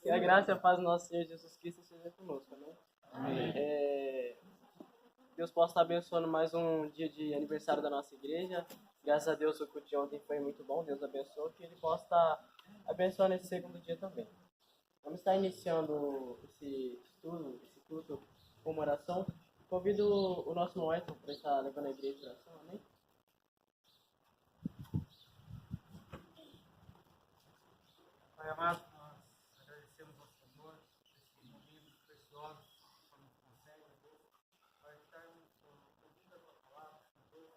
Que a graça e a paz do nosso Senhor Jesus Cristo seja conosco, amém? Amém. Deus possa estar abençoando mais um dia de aniversário da nossa igreja. Graças a Deus o culto de ontem foi muito bom, Deus abençoou, que Ele possa estar abençoando esse segundo dia também. Vamos estar iniciando esse estudo, esse culto com uma oração. Convido o nosso Moeton para estar levando a igreja em oração, amém? Pai amado, nós agradecemos ao Senhor por esse momento precioso que nos concede, Deus, para estarmos ouvindo a tua palavra, Senhor,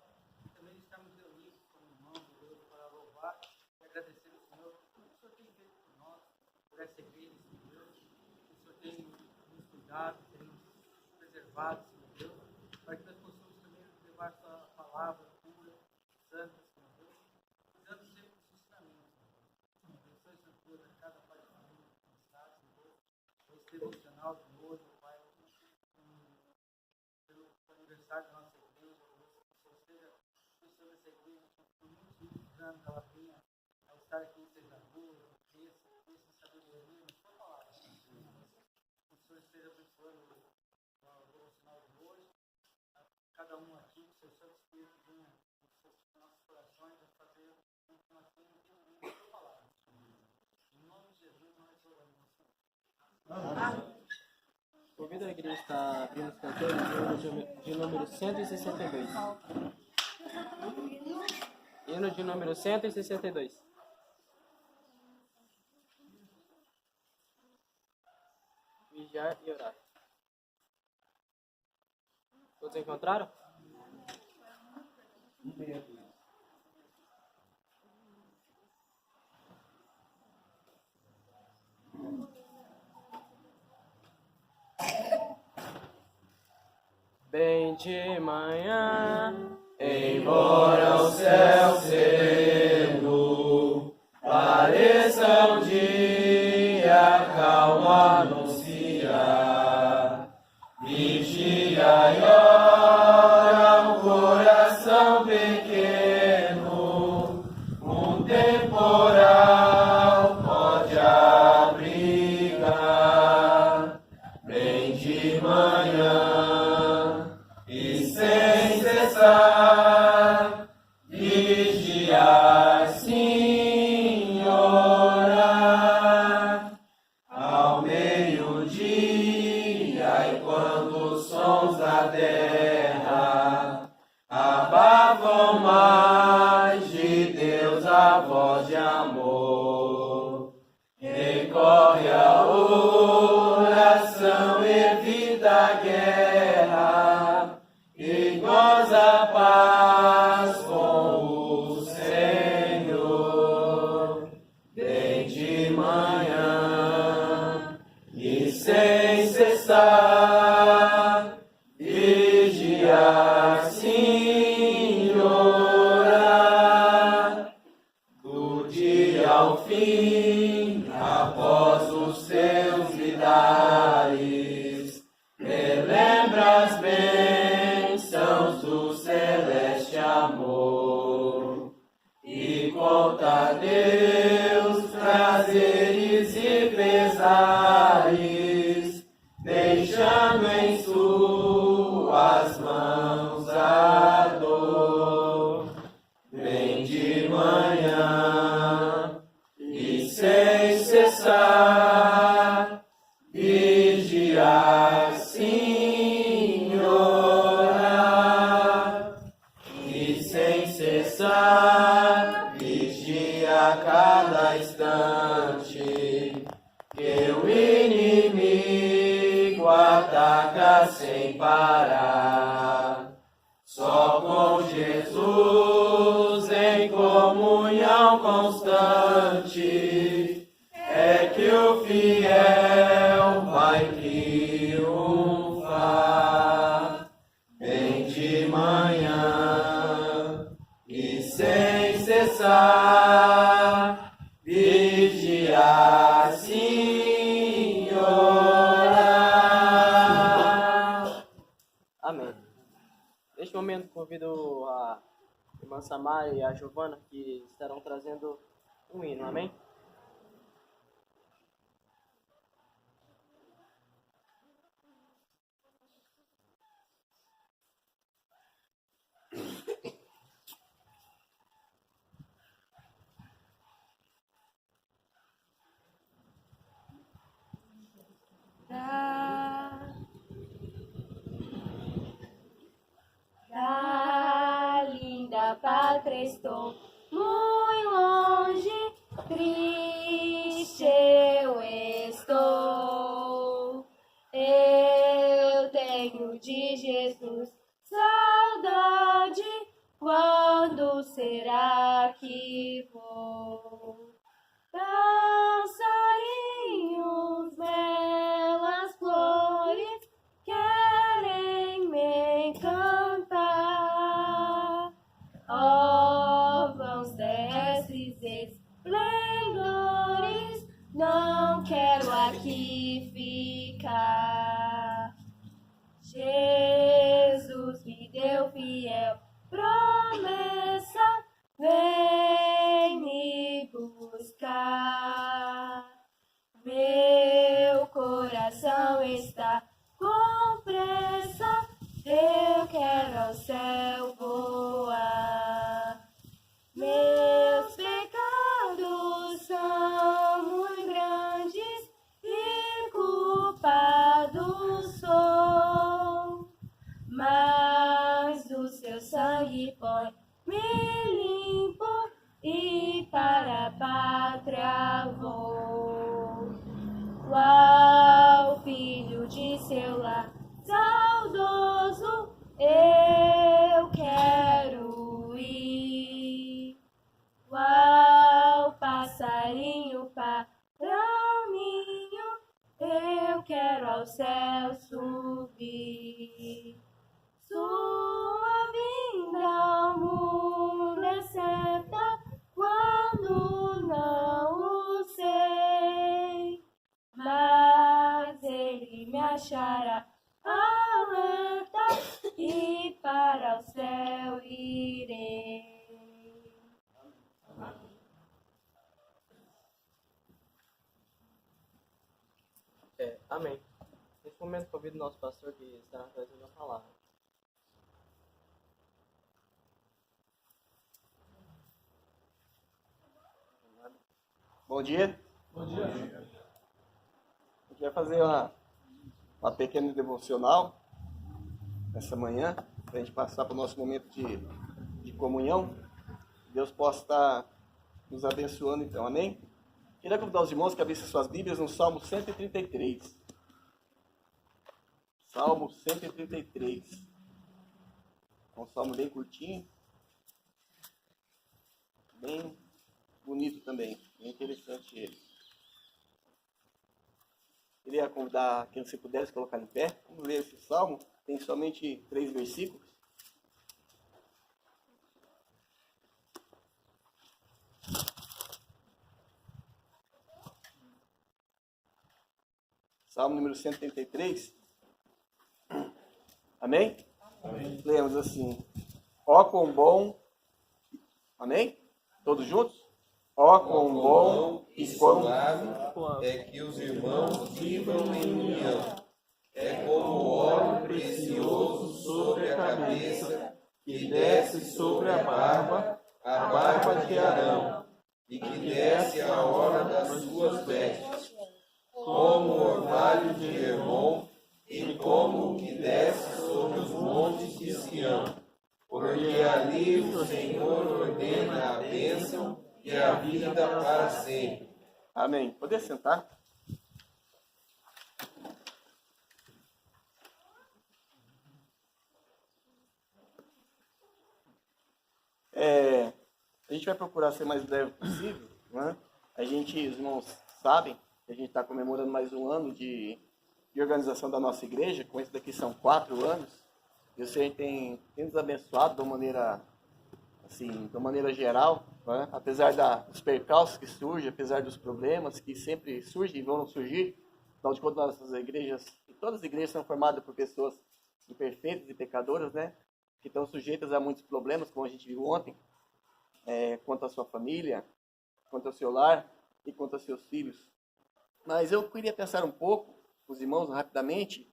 e também estarmos reunidos como irmãos, Deus, para louvar e agradecer ao Senhor por tudo que o Senhor tem feito por nós, por essa igreja, Senhor Deus, que o Senhor tem nos cuidado, tem nos preservado, Senhor Deus, para que nós possamos também levar a tua palavra pura, santa, Senhor Deus, cuidando sempre dos ensinamentos. Abençoe, Senhor, a cada pai de família que está, Senhor, esse devocional de hoje, Pai, pelo aniversário da nossa igreja, Deus, que o Senhor esteja abençoando essa igreja por muitos anos, ela venha a estar aqui em Sejadura, cresça sabedoria na sua palavra, Senhor. Que o Senhor esteja abençoando o devocional de hoje, a cada um aqui, que o seu Santo Espírito venha nos nossos corações a fazer com que nós tenhamos entendido a sua palavra. Em nome de Jesus, nós oramos. Convido a igreja a estar abrindo os cantores de número 162. Hino de número 162. Vigiar e orar. Todos encontraram? Bem de manhã, Embora o céu cedo pareça um dia calmo anuncia, vigia e ora um coração pequeno, um temporal pode abrigar. Bem de manhã e sem cessar, vigiar, sim, orar. Ao meio-dia e quando os sons da terra abavam mais de Deus a voz de amor, recorre a oração, evita a guerra e goza a paz com o Senhor. Bem de manhã e sem cessar, vigiar, sim, orar. Do dia ao fim, após os seus lidares, relembra as bênçãos do celeste amor e conta a Deus prazeres e pesares, deixando em suas mãos a dor. Vem de manhã e sem cessar, vigiar, sim, orar. E sem cessar, vigia a cada instante, que o inimigo ataca sem parar. Só com Jesus em comunhão constante é que o fiel vai triunfar. Bem de manhã e sem cessar, vigiar, sim, orar. amém. Neste momento convido a irmã Samara e a Giovana, que estarão trazendo um hino, amém? que ficar. Jesus me deu fiel promessa, vem me buscar. Meu coração está com pressa, eu quero ao céu voar. Meus pecados são muito grandes e culpado sou, mas o seu sangue põe-me limpo e para a pátria vou. Qual filho de seu lar saudoso eu quero ir, qual passarinho para o ninho eu quero ao céu subir. Sua vinda ao mundo é certa quando não o sei, mas ele me achará alerta e para o céu irei. Amém. Nesse momento, convido o nosso pastor que estará trazendo a palavra. Bom dia. Bom dia. A gente vai fazer uma pequena devocional nessa manhã, para a gente passar para o nosso momento de comunhão. Deus possa estar nos abençoando, então. Amém? Queria convidar os irmãos que abrissem suas Bíblias no Salmo 133. Salmo 133. É um salmo bem curtinho. Bem bonito também. Bem interessante ele. Queria convidar quem se pudesse colocar em pé. Vamos ler esse salmo. Tem somente 3 versículos. Salmo número 133. Amém? Amém. Lemos assim. Ó quão bom. Amém? Todos juntos? Ó quão bom e suave é que os irmãos vivam em união. É como óleo precioso sobre a cabeça, que desce sobre a barba de Arão, e que desce a hora das suas vestes, como o orvalho de Hermon, e como o que desce sobre os montes de Sião. Porque ali o Senhor ordena a bênção e a vida para sempre. Amém. Poder sentar? A gente vai procurar ser mais breve possível, né? Os irmãos sabem que a gente está comemorando mais um ano de organização da nossa igreja. Com esse daqui são 4 anos. E o Senhor tem nos abençoado de uma maneira geral, né? Apesar dos percalços que surgem, apesar dos problemas que sempre surgem e vão surgir. Afinal de contas, nossas igrejas, e todas as igrejas são formadas por pessoas imperfeitas e pecadoras, né? Que estão sujeitas a muitos problemas, como a gente viu ontem, quanto à sua família, quanto ao seu lar e quanto aos seus filhos. Mas eu queria pensar um pouco, os irmãos, rapidamente,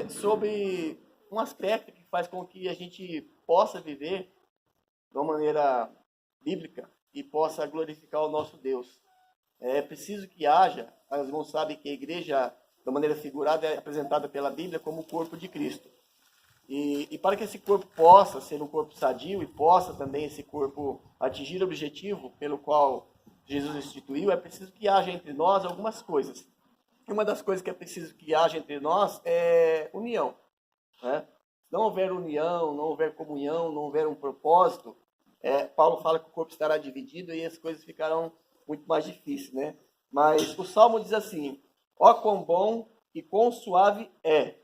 sobre um aspecto que faz com que a gente possa viver de uma maneira bíblica e possa glorificar o nosso Deus. É preciso que haja, os irmãos sabem que a igreja, de maneira figurada, é apresentada pela Bíblia como o corpo de Cristo. E para que esse corpo possa ser um corpo sadio e possa também esse corpo atingir o objetivo pelo qual Jesus instituiu, é preciso que haja entre nós algumas coisas. E uma das coisas que é preciso que haja entre nós é união, né? Se não houver união, não houver comunhão, não houver um propósito, Paulo fala que o corpo estará dividido e as coisas ficarão muito mais difíceis, né? Mas o Salmo diz assim: ó quão bom e quão suave é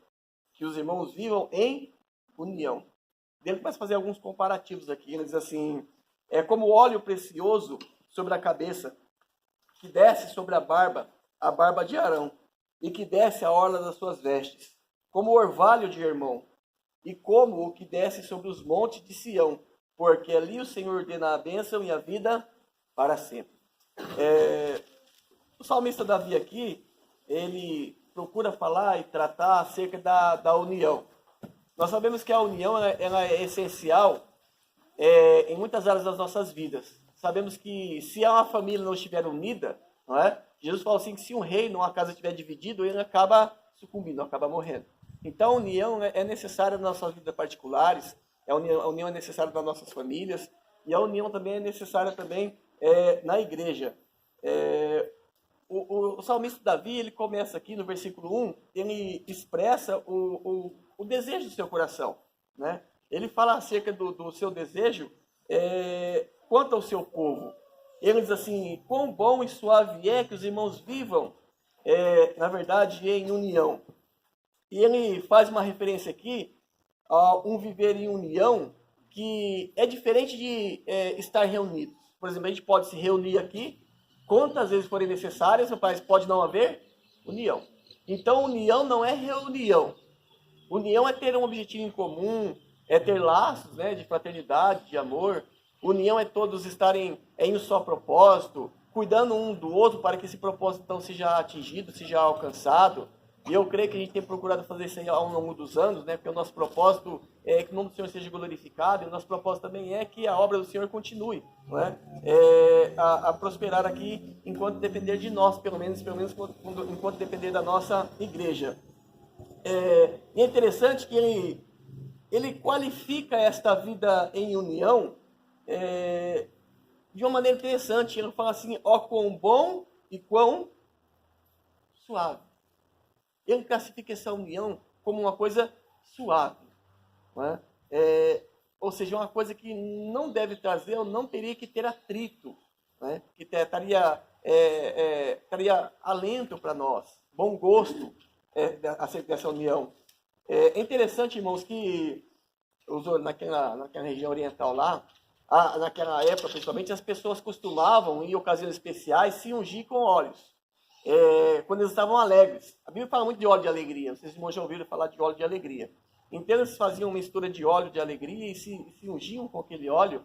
que os irmãos vivam em união. Ele começa a fazer alguns comparativos aqui. Ele diz assim: é como óleo precioso sobre a cabeça, que desce sobre a barba a barba de Arão, e que desce a orla das suas vestes, como o orvalho de Hermon, e como o que desce sobre os montes de Sião, porque ali o Senhor ordena a bênção e a vida para sempre. O salmista Davi aqui, ele procura falar e tratar acerca da união. Nós sabemos que a união ela é essencial em muitas áreas das nossas vidas. Sabemos que se uma família não estiver unida, não é? Jesus falou assim que se um reino, uma casa estiver dividido, ele acaba sucumbindo, acaba morrendo. Então a união é necessária nas nossas vidas particulares, a união é necessária nas nossas famílias, e a união também é necessária também na igreja. O salmista Davi, ele começa aqui no versículo 1, ele expressa o desejo do seu coração, né? Ele fala acerca do seu desejo quanto ao seu povo. Ele diz assim, quão bom e suave é que os irmãos vivam, na verdade, em união. E ele faz uma referência aqui a um viver em união que é diferente de estar reunidos. Por exemplo, a gente pode se reunir aqui, quantas vezes forem necessárias, mas pode não haver união. Então, união não é reunião. União é ter um objetivo em comum, é ter laços, né, de fraternidade, de amor. União é todos estarem em um só propósito, cuidando um do outro para que esse propósito então seja atingido, seja alcançado. E eu creio que a gente tem procurado fazer isso aí ao longo dos anos, né? Porque o nosso propósito é que o nome do Senhor seja glorificado, e o nosso propósito também é que a obra do Senhor continue, não é? A prosperar aqui enquanto depender de nós, pelo menos enquanto depender da nossa igreja. E é interessante que ele qualifica esta vida em união de uma maneira interessante. Ele fala assim, ó quão bom e quão suave. Ele classifica essa união como uma coisa suave, não é? Ou seja, uma coisa que não deve trazer ou não teria que ter atrito, né? Que traria alento para nós, bom gosto acerca dessa união. É interessante, irmãos, que naquela região oriental lá, naquela época principalmente, as pessoas costumavam, em ocasiões especiais, se ungir com óleos. Quando eles estavam alegres. A Bíblia fala muito de óleo de alegria. Vocês já ouviram falar de óleo de alegria. Então eles faziam uma mistura de óleo de alegria e se ungiam com aquele óleo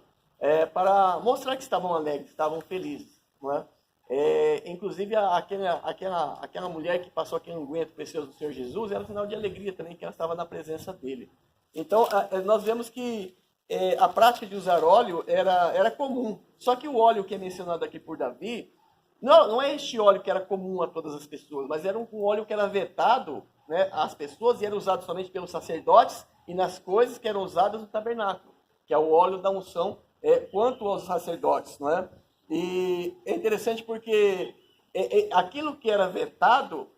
para mostrar que estavam alegres, estavam felizes. Não é? Inclusive aquela mulher que passou aquele unguento precioso do Senhor Jesus era um sinal de alegria também, que ela estava na presença dele. Então nós vemos que a prática de usar óleo era comum. Só que o óleo que é mencionado aqui por Davi, não é este óleo que era comum a todas as pessoas, mas era um óleo que era vetado, né, às pessoas e era usado somente pelos sacerdotes e nas coisas que eram usadas no tabernáculo, que é o óleo da unção quanto aos sacerdotes, não é? E é interessante porque aquilo que era vetado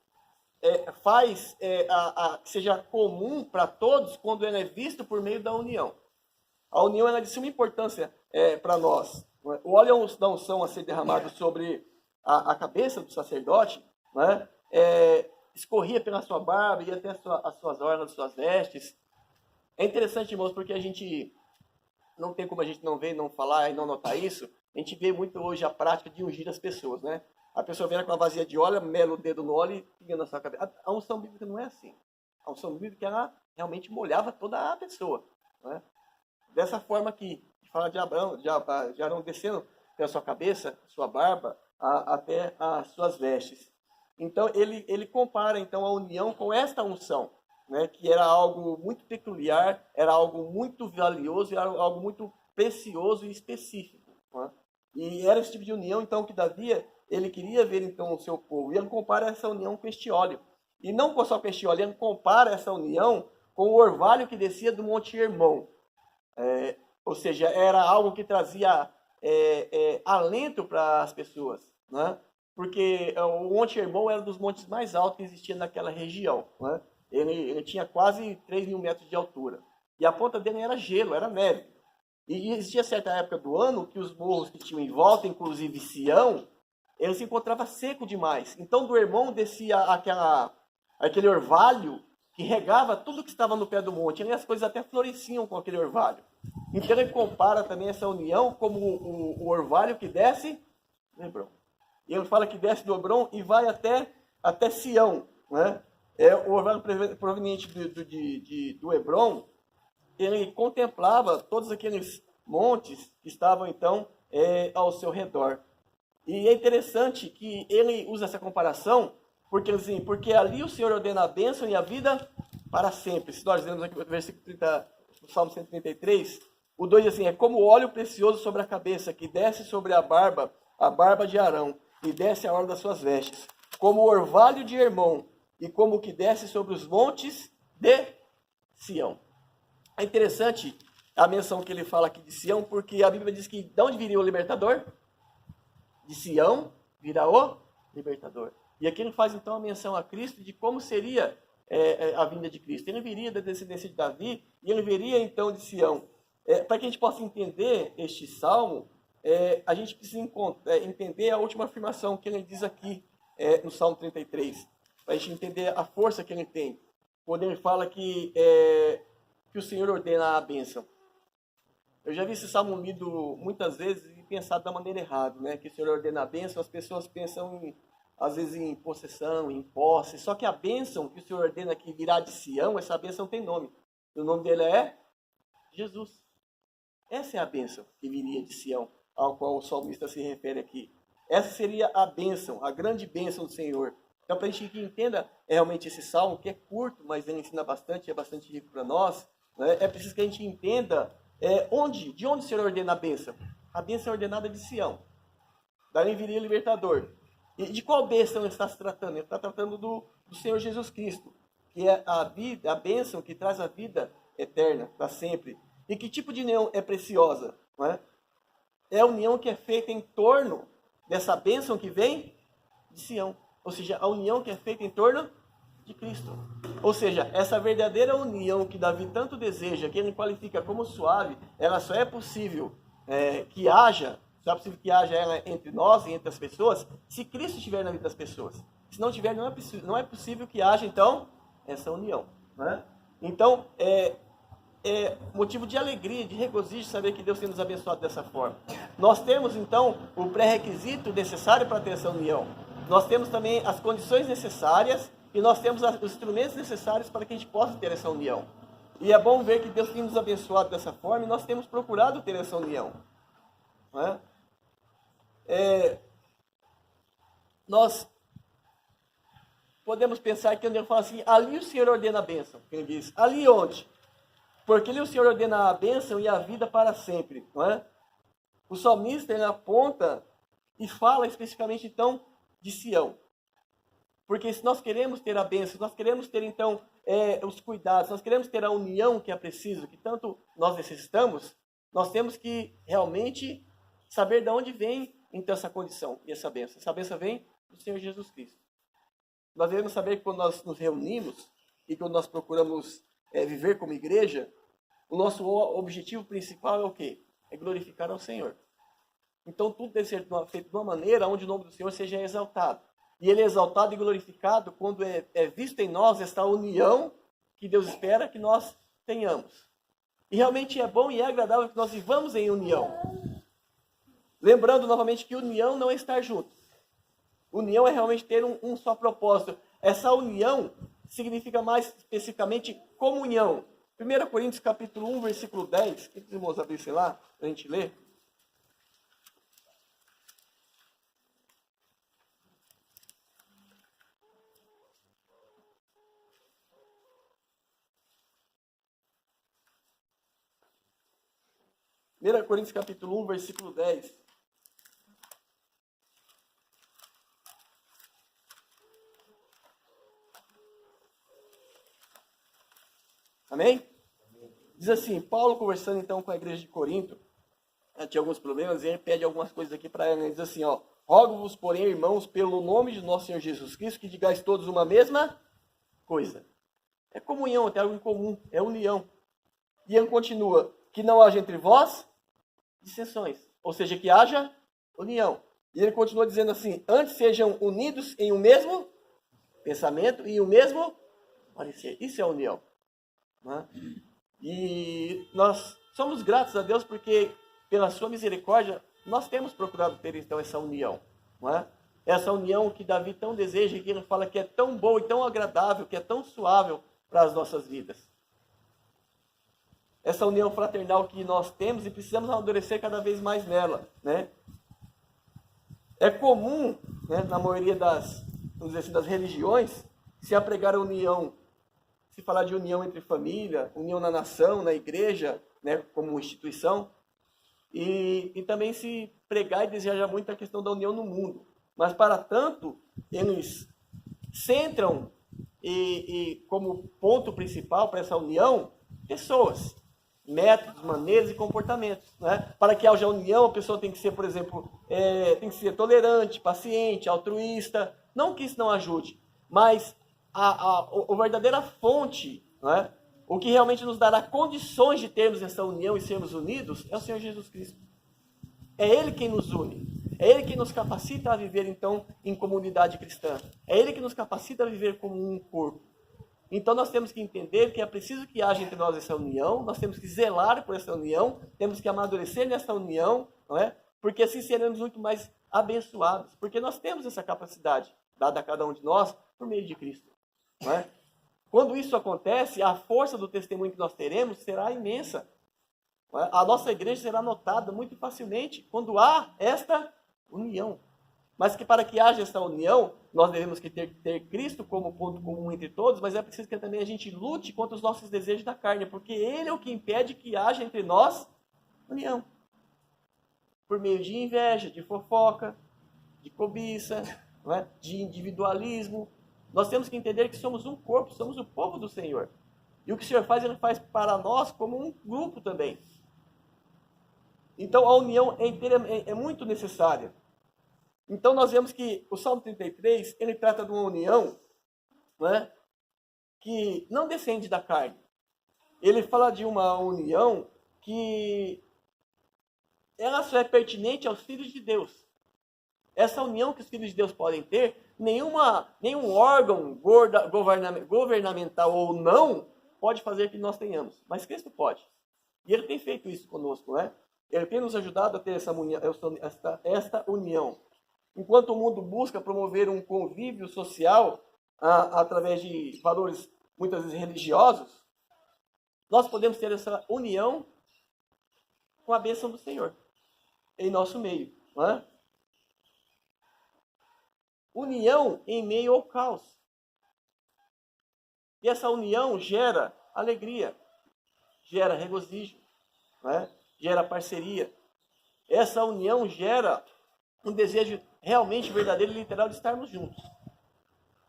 faz que seja comum para todos quando ele é visto por meio da união. A união é de suma importância para nós. Não é? O óleo da unção a ser derramado sobre a cabeça do sacerdote, né, escorria pela sua barba, ia até as suas orlas, as suas vestes. É interessante, irmãos, porque a gente não tem como a gente não ver, não falar e não notar isso. A gente vê muito hoje a prática de ungir as pessoas, né? A pessoa vem com uma vasilha de óleo, mela o dedo no óleo e pinga na sua cabeça. A unção bíblica não é assim. A unção bíblica, ela realmente molhava toda a pessoa, né? Dessa forma que fala de Arão descendo pela sua cabeça, sua barba, até as suas vestes. Então ele compara então a união com esta unção, né, que era algo muito peculiar, era algo muito valioso, era algo muito precioso e específico, né? E era esse tipo de união então que Davi ele queria ver então o seu povo. E ele compara essa união com este óleo. E não só com este óleo, ele compara essa união com o orvalho que descia do Monte Hermon. Ou seja, era algo que trazia alento para as pessoas, né? Porque o Monte Hermon era um dos montes mais altos que existia naquela região, né? Ele tinha quase 3.000 metros de altura. E a ponta dele era gelo, era neve. E existia certa época do ano que os morros que tinham em volta, inclusive Sião, ele se encontrava seco demais. Então do Hermon descia aquele orvalho que regava tudo que estava no pé do monte. E as coisas até floresciam com aquele orvalho. Então ele compara também essa união como o orvalho que desce, lembrou? E ele fala que desce do Hebron e vai até Sião. Né? O orvalho proveniente do Hebron, ele contemplava todos aqueles montes que estavam, então, ao seu redor. E é interessante que ele usa essa comparação, porque ali o Senhor ordena a bênção e a vida para sempre. Se nós lemos aqui o versículo 30, do Salmo 133, o 2 diz assim, é como óleo precioso sobre a cabeça, que desce sobre a barba de Arão, e desce a hora das suas vestes, como o orvalho de Hermon, e como o que desce sobre os montes de Sião. É interessante a menção que ele fala aqui de Sião, porque a Bíblia diz que de onde viria o libertador? De Sião virá o libertador. E aqui ele faz então a menção a Cristo de como seria a vinda de Cristo. Ele viria da descendência de Davi e ele viria então de Sião. Para que a gente possa entender este salmo, a gente precisa entender a última afirmação que ele diz aqui no Salmo 33. Para a gente entender a força que ele tem. Quando ele fala que o Senhor ordena a bênção. Eu já vi esse salmo lido muitas vezes e pensado da maneira errada, né? Que o Senhor ordena a bênção, as pessoas pensam às vezes em possessão, em posse. Só que a bênção que o Senhor ordena que virá de Sião, essa bênção tem nome. O nome dele é Jesus. Essa é a bênção que viria de Sião, ao qual o salmista se refere aqui. Essa seria a bênção, a grande bênção do Senhor. Então, para a gente que entenda realmente esse salmo, que é curto, mas ele ensina bastante, é bastante rico para nós, né? É preciso que a gente entenda de onde o Senhor ordena a bênção. A bênção é ordenada de Sião. Daí viria o libertador. E de qual bênção ele está se tratando? Ele está tratando do Senhor Jesus Cristo, que é a vida, a bênção que traz a vida eterna, para sempre. E que tipo de união é preciosa? Não é? É a união que é feita em torno dessa bênção que vem de Sião. Ou seja, a união que é feita em torno de Cristo. Ou seja, essa verdadeira união que Davi tanto deseja, que ele qualifica como suave, ela só é possível que haja ela entre nós e entre as pessoas, se Cristo estiver na vida das pessoas. Se não tiver, não é possível que haja, então, essa união. Né? Então, é motivo de alegria, de regozijo saber que Deus tem nos abençoado dessa forma. Nós temos, então, o pré-requisito necessário para ter essa união. Nós temos também as condições necessárias e nós temos os instrumentos necessários para que a gente possa ter essa união. E é bom ver que Deus tem nos abençoado dessa forma e nós temos procurado ter essa união. Não é? Nós podemos pensar que ele fala assim, ali o Senhor ordena a bênção. Ele diz, ali onde? Porque ali o Senhor ordena a bênção e a vida para sempre. Não é? O salmista ele aponta e fala especificamente então de Sião. Porque se nós queremos ter a bênção, se nós queremos ter então os cuidados, nós queremos ter a união que é preciso, que tanto nós necessitamos, nós temos que realmente saber de onde vem então essa condição e essa bênção. Essa bênção vem do Senhor Jesus Cristo. Nós devemos saber que quando nós nos reunimos e quando nós procuramos viver como igreja, o nosso objetivo principal é o quê? É glorificar ao Senhor. Então tudo deve ser feito de uma maneira onde o nome do Senhor seja exaltado. E ele é exaltado e glorificado quando é visto em nós esta união que Deus espera que nós tenhamos. E realmente é bom e é agradável que nós vivamos em união. Lembrando novamente que união não é estar junto. União é realmente ter um só propósito. Essa união significa mais especificamente comunhão. 1 Coríntios capítulo 1, versículo 10. Quem os irmãos abrissem lá, para a gente ler? Coríntios capítulo 1, versículo 10. Amém? Diz assim, Paulo conversando então com a igreja de Corinto, tinha alguns problemas e ele pede algumas coisas aqui para ela. Ele diz assim, rogo-vos, porém, irmãos, pelo nome de nosso Senhor Jesus Cristo, que digais todos uma mesma coisa. É comunhão, é algo em comum, é união. E ele continua, que não haja entre vós dissensões, ou seja, que haja união. E ele continua dizendo assim, antes sejam unidos em um mesmo pensamento e um mesmo parecer. Isso é união. Não é? E nós somos gratos a Deus porque, pela sua misericórdia, nós temos procurado ter então essa união. Não é? Essa união que Davi tão deseja, que ele fala que é tão boa e tão agradável, que é tão suave para as nossas vidas. Essa união fraternal que nós temos e precisamos amadurecer cada vez mais nela, né? É comum, né, na maioria das, vamos dizer assim, das religiões, se apregar a união, se falar de união entre família, união na nação, na igreja, né, como instituição, e também se pregar e desejar muito a questão da união no mundo. Mas, para tanto, eles centram e como ponto principal para essa união, pessoas, métodos, maneiras e comportamentos. Né? Para que haja união, a pessoa tem que ser, por exemplo, tem que ser tolerante, paciente, altruísta. Não que isso não ajude, mas a verdadeira fonte, né? O que realmente nos dará condições de termos essa união e sermos unidos, é o Senhor Jesus Cristo. É Ele quem nos une. É Ele que nos capacita a viver, então, em comunidade cristã. É Ele que nos capacita a viver como um corpo. Então, nós temos que entender que é preciso que haja entre nós essa união, nós temos que zelar por essa união, temos que amadurecer nessa união, não é? Porque assim seremos muito mais abençoados, porque nós temos essa capacidade, dada a cada um de nós, por meio de Cristo. Não é? Quando isso acontece, a força do testemunho que nós teremos será imensa. Não é? A nossa igreja será notada muito facilmente quando há esta união. Mas que para que haja essa união, nós devemos que ter Cristo como ponto comum entre todos, mas é preciso que também a gente lute contra os nossos desejos da carne, porque Ele é o que impede que haja entre nós união. Por meio de inveja, de fofoca, de cobiça, não é? De individualismo. Nós temos que entender que somos um corpo, somos o povo do Senhor. E o que o Senhor faz, Ele faz para nós como um grupo também. Então a união é muito necessária. Então nós vemos que o Salmo 33, ele trata de uma união, né, que não descende da carne. Ele fala de uma união que ela só é pertinente aos filhos de Deus. Essa união que os filhos de Deus podem ter, nenhum órgão governamental ou não pode fazer que nós tenhamos. Mas Cristo pode. E Ele tem feito isso conosco, né? Ele tem nos ajudado a ter esta união. Enquanto o mundo busca promover um convívio social através de valores muitas vezes religiosos, nós podemos ter essa união com a bênção do Senhor em nosso meio. Não é? União em meio ao caos. E essa união gera alegria, gera regozijo, não é? Gera parceria. Essa união gera um desejo realmente verdadeiro e literal de estarmos juntos.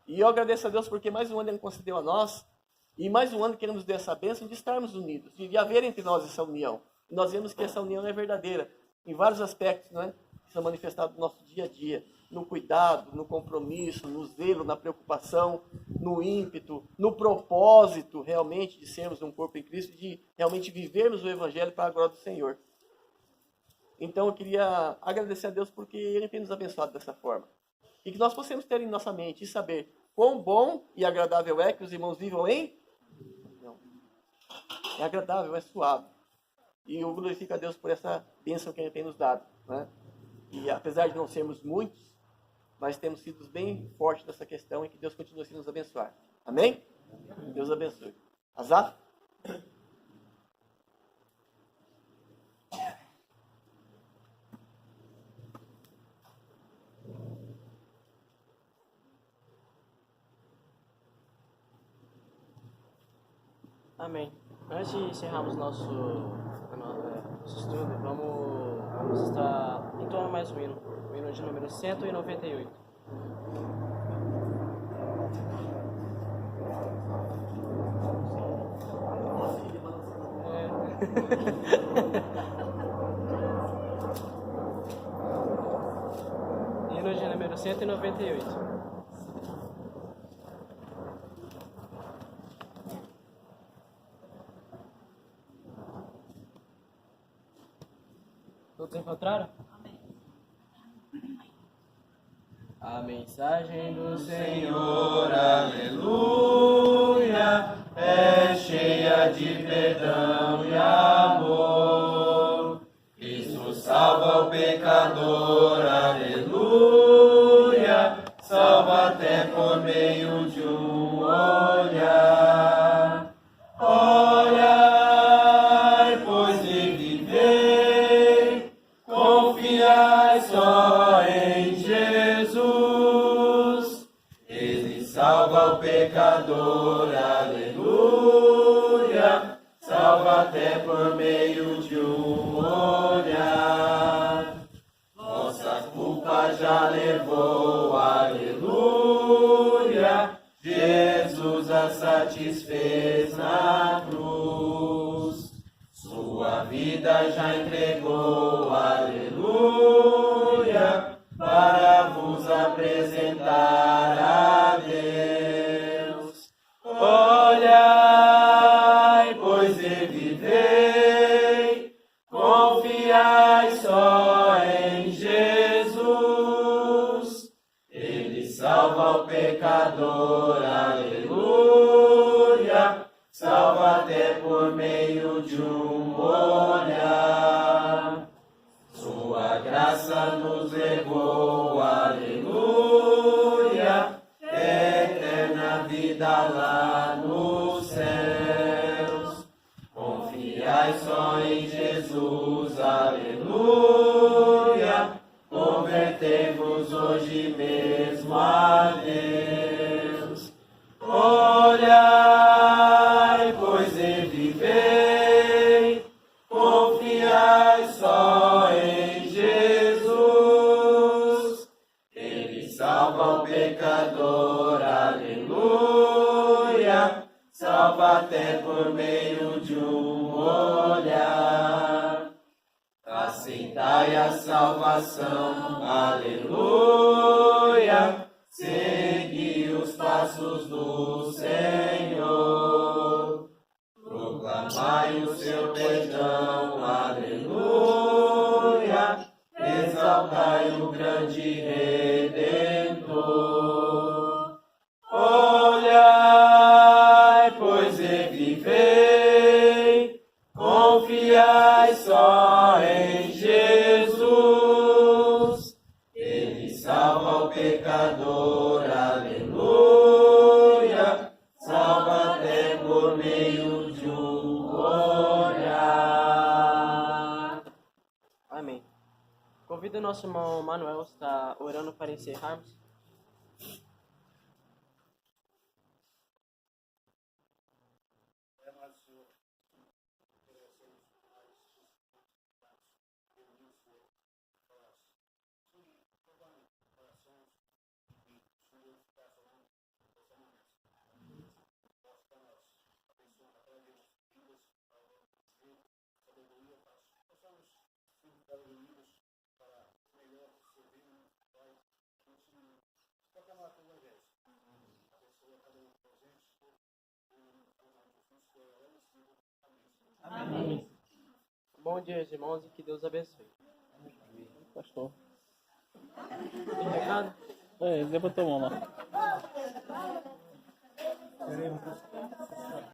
E eu agradeço a Deus porque mais um ano Ele concedeu a nós, e mais um ano que Ele nos deu essa bênção de estarmos unidos, de haver entre nós essa união. E nós vemos que essa união é verdadeira, em vários aspectos, não é? Que são manifestados no nosso dia a dia, no cuidado, no compromisso, no zelo, na preocupação, no ímpeto, no propósito realmente de sermos um corpo em Cristo, de realmente vivermos o Evangelho para a glória do Senhor. Então eu queria agradecer a Deus porque Ele tem nos abençoado dessa forma. E que nós possamos ter em nossa mente e saber quão bom e agradável é que os irmãos vivam em... Não. É agradável, é suave. E eu glorifico a Deus por essa bênção que Ele tem nos dado. Né? E apesar de não sermos muitos, mas temos sido bem fortes nessa questão e que Deus continue assim nos abençoar. Amém? Deus abençoe. Azar? Amém. Antes de encerrarmos nosso estudo, vamos estar entoando mais um hino. O hino de número 198. Hino de número 198. Todos encontraram? Amém. A mensagem do Senhor, aleluia, é cheia de perdão e amor. Cristo salva o pecador, aleluia, salva até por meio de um olhar. Olhai, pois e vivei, confiai só em Jesus. Ele salva o pecador, aleluia, salva até por meio de um olhar. Nossa culpa já levou, aleluia, Jesus a satisfez na cruz. Sua vida já entregou, aleluia, para vos apresentar a Deus. Olhai, pois e vivei, confiai só em Jesus. Ele salva o pecador, aleluia, salva até por meio de um olhar. Sua graça nos levou, aleluia, eterna vida lá nos céus. Confiai só em Jesus, aleluia, convertei-vos hoje mesmo a Deus. Olhai, pois e vivei, confiai só em Jesus. Ele salva o pecador, aleluia, salva até por meio de um olhar. Aceitai a salvação, aleluia, segui os passos do Senhor. Proclamai o seu perdão, aleluia, exaltai o grande Redentor. Olhai, pois e vivei, confiai só em Jesus. Ele salva o pecador, aleluia, salva até por meio de um olhar. Amém. Convido o nosso irmão Manuel a estar orando para encerrarmos. Amém. Bom dia, irmãos, e que Deus abençoe. Pastor. Tem recado? Levantou a mão lá.